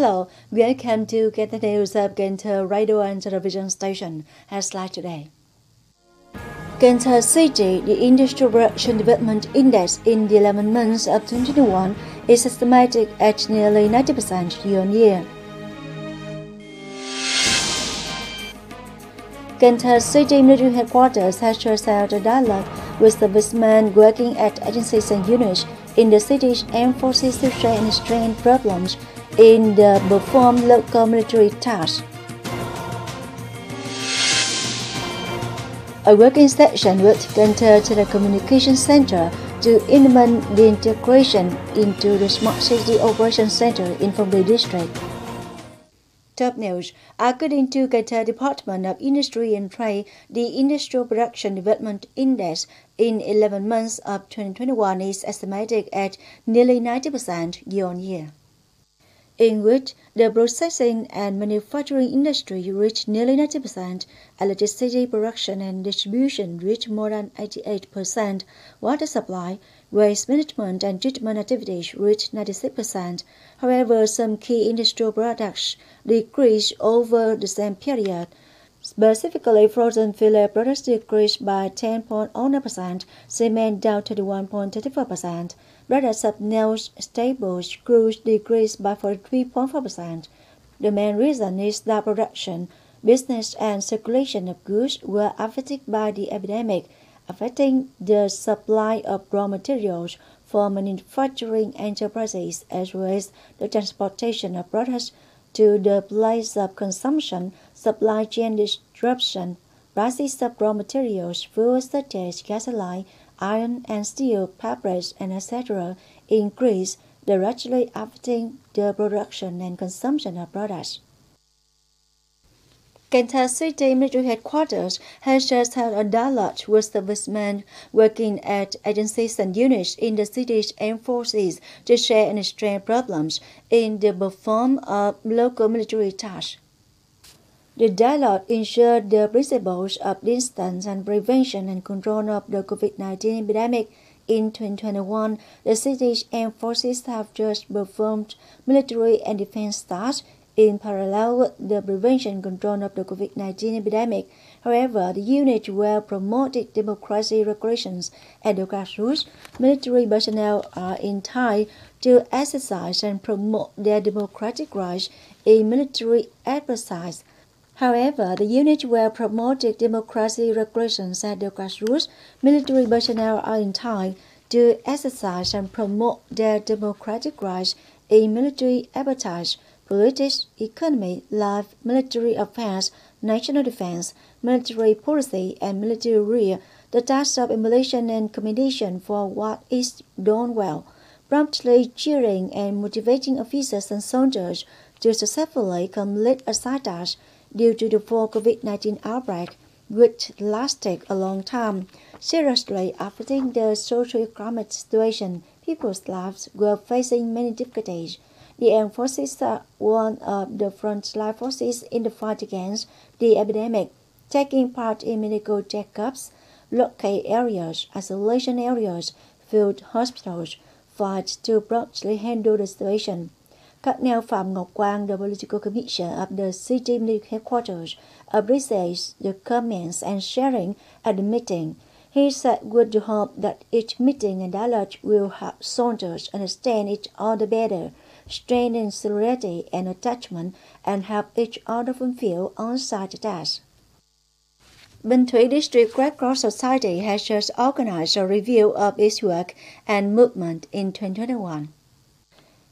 Hello, welcome to Get the News of Cần Thơ Radio and Television Station. Headline today. Cần Thơ City, the Industrial Production Development Index in the 11 months of 2021 is estimated at nearly 90% year-on-year. Cần Thơ City Military Headquarters has carried out a dialogue with servicemen working at agencies and units in the city's armed forces to share and strengthen problems in the perform local military tasks. A working session with Cần Thơ Telecommunication Center to implement the integration into the Smart City Operations Center in Phong Vy District. Top news. According to Cần Thơ Department of Industry and Trade, the Industrial Production Development Index in 11 months of 2021 is estimated at nearly 90% year-on-year, in which the processing and manufacturing industry reached nearly 90%, electricity production and distribution reached more than 88%, water supply, waste management and treatment activities reached 96%. However, some key industrial products decreased over the same period. Specifically, frozen filler products decreased by 10.09%, cement down 31.34%, products of nails, staples, screws decreased by 43.4%. The main reason is that production, business and circulation of goods were affected by the epidemic, affecting the supply of raw materials for manufacturing enterprises as well as the transportation of products to the place of consumption, supply chain disruption, prices of raw materials, fuels such as gasoline, iron and steel, fabrics, and etc. increase, directly affecting the production and consumption of products. Cần Thơ City Military Headquarters has just held a dialogue with servicemen working at agencies and units in the city's armed forces to share and strengthen problems in the perform of local military tasks. The dialogue ensured the principles of distance and prevention and control of the COVID-19 epidemic. In 2021, the city's armed forces have just performed military and defense tasks in parallel with the prevention and control of the COVID-19 epidemic. However, the unit will promote democracy regulations at the grassroots. Military personnel are entitled to exercise and promote their democratic rights in military exercise. However, the unit will promote democracy regulations at the grassroots. Military personnel are entitled to exercise and promote their democratic rights in military exercise, politics, economy, life, military affairs, national defense, military policy, and military career, the task of emulation and commendation for what is done well, promptly cheering and motivating officers and soldiers to successfully complete assigned tasks. Due to the full COVID-19 outbreak, which lasted a long time, seriously affecting the socio-economic situation, people's lives were facing many difficulties. The armed forces are one of the frontline forces in the fight against the epidemic, taking part in medical checkups, blockade areas, isolation areas, field hospitals, fights to promptly handle the situation. Colonel Phạm Ngọc Quang, the political commissioner of the city military headquarters, appreciates the comments and sharing at the meeting. He said with the hope that each meeting and dialogue will help soldiers understand each other better, strengthen solidarity and attachment, and help each other fulfill on-site tasks. Bình Thủy District Red Cross Society has just organized a review of its work and movement in 2021.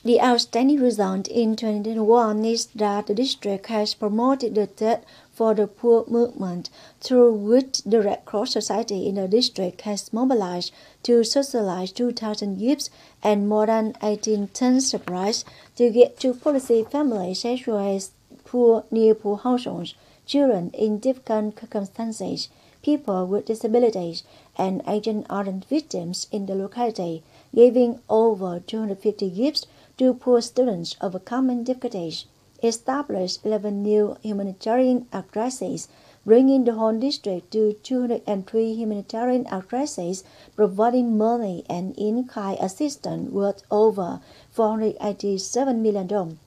The outstanding result in 2021 is that the district has promoted the Death for the Poor movement, through which the Red Cross Society in the district has mobilized to socialize 2,000 gifts and more than 18 tons supplies to give to policy families as well as poor, near-poor households, children in difficult circumstances, people with disabilities, and aged ardent victims in the locality, giving over 250 gifts to poor students overcoming difficulties, established 11 new humanitarian addresses, bringing the whole district to 203 humanitarian addresses, providing money and in-kind assistance worth over 487 million dong.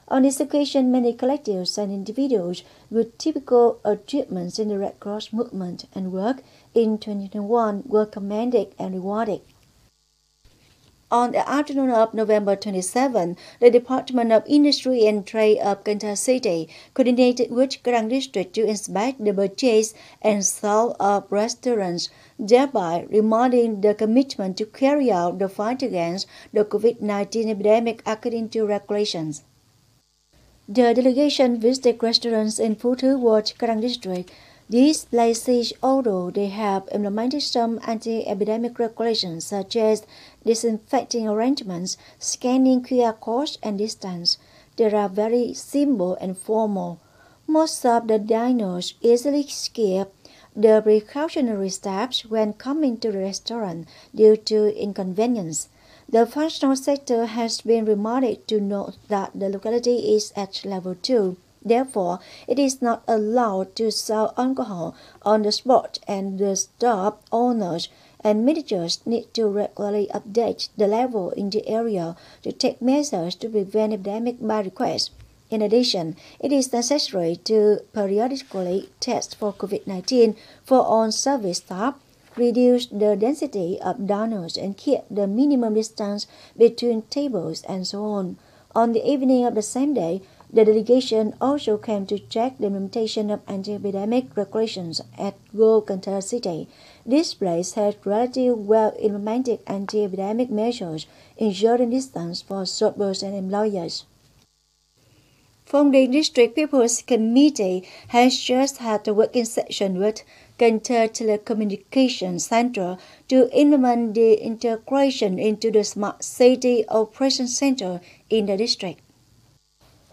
On this occasion, many collectives and individuals with typical achievements in the Red Cross movement and work in 2021 were commended and rewarded. On the afternoon of November 27, the Department of Industry and Trade of Cần Thơ City coordinated with Kênh District to inspect the purchase and sale of restaurants, thereby reminding the commitment to carry out the fight against the COVID-19 epidemic according to regulations. The delegation visited restaurants in Phú Thứ Ward, Kênh District. These places, although they have implemented some anti-epidemic regulations such as disinfecting arrangements, scanning QR codes, and distance, they are very simple and formal. Most of the diners easily skip the precautionary steps when coming to the restaurant due to inconvenience. The functional sector has been reminded to note that the locality is at level 2. Therefore, it is not allowed to sell alcohol on the spot, and the store owners and managers need to regularly update the level in the area to take measures to prevent epidemic by request. In addition, it is necessary to periodically test for COVID-19 for on-service staff, reduce the density of diners, and keep the minimum distance between tables, and so on. On the evening of the same day, the delegation also came to check the implementation of anti-epidemic regulations at Cần Thơ City. This place has relatively well implemented anti-epidemic measures, ensuring distance for shoppers and employers. Phong Điền District People's Committee has just had a working session with Cần Thơ Telecommunications Center to implement the integration into the Smart City Operations Center in the district.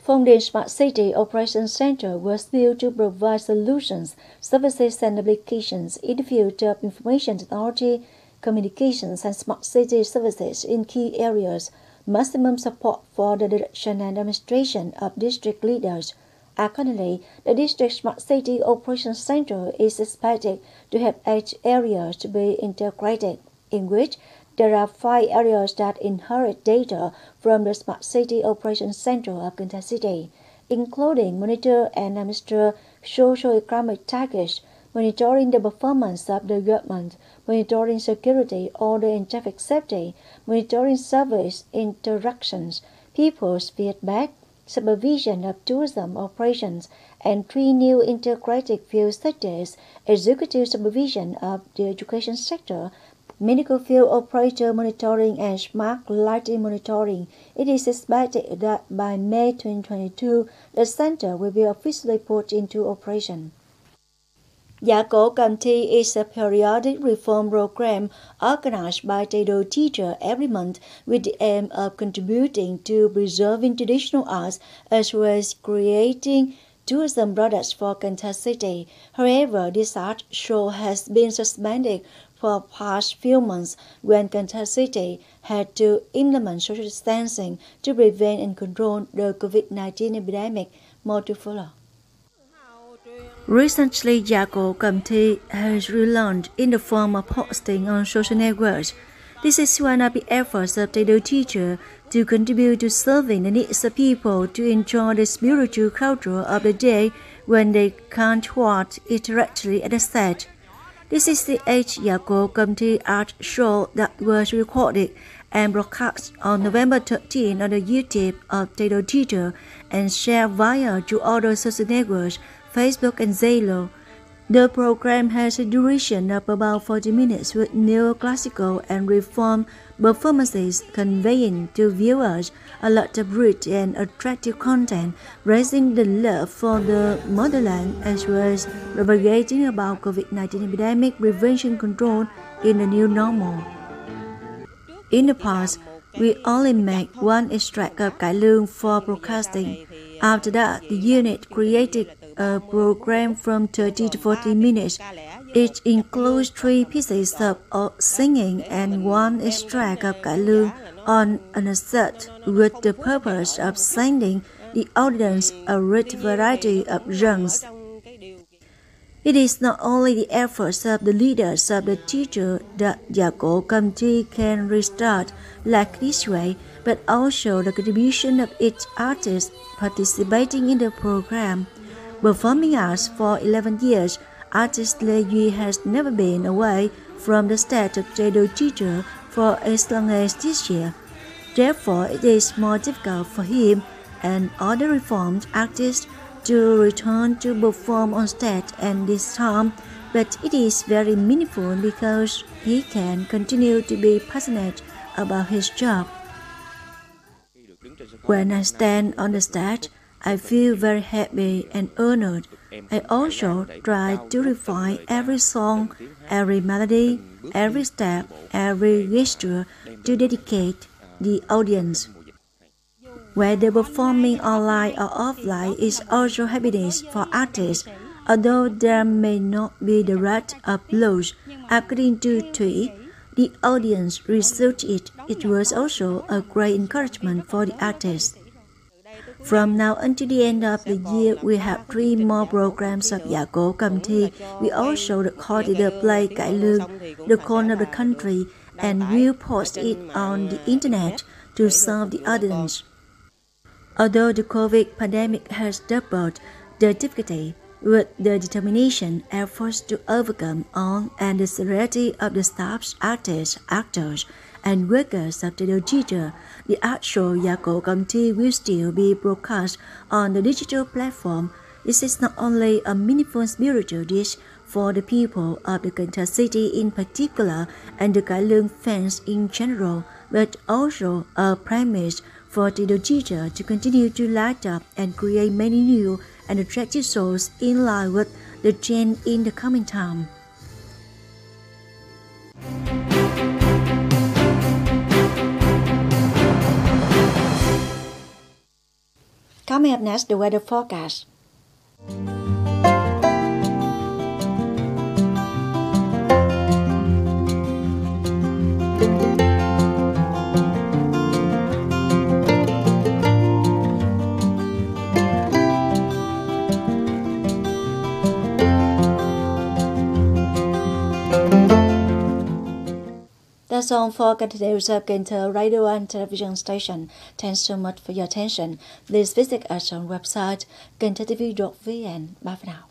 Phong Điền Smart City Operations Center was built to provide solutions, services, and applications in the field of information technology, communications, and smart city services in key areas. Maximum support for the direction and administration of district leaders. Accordingly, the District Smart City Operations Center is expected to have 8 areas to be integrated, in which there are 5 areas that inherit data from the Smart City Operations Center of Cần Thơ City, including monitor and administer socio-economic targets, monitoring the performance of the government, monitoring security, order and traffic safety, monitoring service interactions, people's feedback, supervision of tourism operations, and 3 new integrated fields such as executive supervision of the education sector, medical field operator monitoring, and smart lighting monitoring. It is expected that by May 2022, the center will be officially put into operation. Dạ Cổ Cầm Thi is a periodic reform program organized by Tado teachers every month with the aim of contributing to preserving traditional arts as well as creating tourism products for Cần Thơ City. However, this art show has been suspended for past few months when Cần Thơ City had to implement social distancing to prevent and control the COVID-19 epidemic. More to follow. Recently, Dạ Cổ Cầm Thi has relaunched in the form of posting on social networks. This is one of the efforts of Tado teachers to contribute to serving the needs of people to enjoy the spiritual culture of the day when they can't watch it directly at the set. This is the 8th Dạ Cổ Cầm Thi art show that was recorded and broadcast on November 13 on the YouTube of Tado teacher and shared via to other social networks, Facebook and Zalo. The program has a duration of about 40 minutes with neoclassical and reform performances conveying to viewers a lot of rich and attractive content, raising the love for the motherland as well as propagating about COVID-19 epidemic prevention control in the new normal. In the past, we only make one extract of cải lương for broadcasting. After that, the unit created a program from 30 to 40 minutes. It includes 3 pieces of singing and 1 extract of cải lương on an excerpt with the purpose of sending the audience a rich variety of genres. It is not only the efforts of the leaders of the theater that Yago Committee can restart like this way, but also the contribution of each artist participating in the program. Performing arts for 11 years, artist Lê Duy has never been away from the stage of theater theater for as long as this year. Therefore, it is more difficult for him and other reformed artists to return to perform on stage at this time, but it is very meaningful because he can continue to be passionate about his job. When I stand on the stage, I feel very happy and honored. I also try to refine every song, every melody, every step, every gesture to dedicate the audience. Whether performing online or offline is also happiness for artists, although there may not be the right applause. According to Thủy, the audience received it. It was also a great encouragement for the artists. From now until the end of the year, we have 3 more programs of Yago Committee. We also recorded the play Cải Lương, The Corner of the Country, and will post it on the internet to serve the audience. Although the COVID pandemic has doubled the difficulty, with the determination, efforts to overcome all, and the severity of the staffs, artists, actors, and workers of the theater, the art show Yago Committee will still be broadcast on the digital platform. This is not only a meaningful spiritual dish for the people of the Cần Thơ city in particular and the Cải Lương fans in general, but also a premise for the theater to continue to light up and create many new and attractive shows in line with the trend in the coming time. Coming up next, the weather forecast. That's all for today's Cần Thơ radio and television station. Thanks so much for your attention. Please visit us on website canthotv.vn. Bye for now.